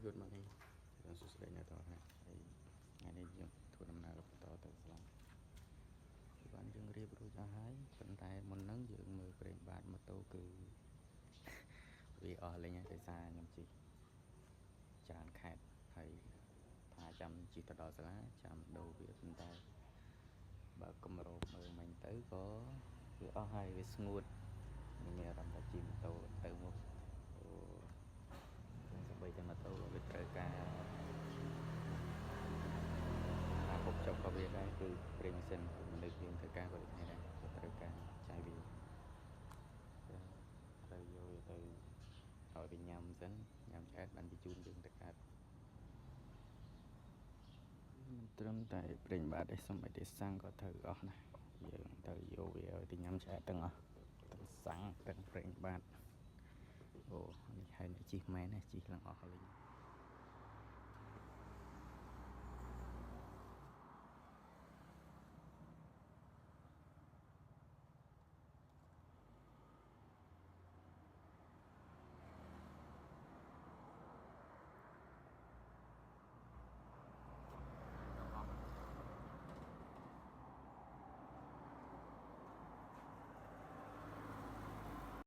Good morning សួស្តីអ្នកទាំងអស់ហើយថ្ងៃនេះយើងធ្វើដំណើរបន្តទៅស្លាប់បានយើងរៀបរួចអស់ហើយប៉ុន្តែមុនហ្នឹងយើងមើលប្រេងបាតម៉ូតូគឺវាអស់លេងហើយដោយសារខ្ញុំជិះច្រើនខេត្តហើយថាចាំជិះទៅដល់សាលាចាំដូរវាប៉ុន្តែបើកម្រោបមើលមិញទៅក៏វាអស់ហើយវាស្ងួតមានអារម្មណ៍ថាជិះម៉ូតូទៅមុខសម្បីតែម៉ូតូវាត្រូវការហូបចុកក៏វាដែរគឺប្រេងម៉ាស៊ីនមនុស្សយើងត្រូវការក៏ដូចគ្នាដែរត្រូវការចាយវាត្រូវយកវាទៅឲ្យវាញ៉ាំសិនញ៉ាំឆ្អែតបានបញ្ជូនយើងទៅកើតមិនត្រឹមតែប្រេងបាតទេសូម្បីតែសាំងក៏ត្រូវអស់ណាយើងត្រូវយកវាឲ្យទៅញ៉ាំឆ្អែតទាំងអស់ទាំងសាំងទាំងប្រេងបាតអូនេះហើយអ្នកជិះមែនណាជិះឡើងអស់លេង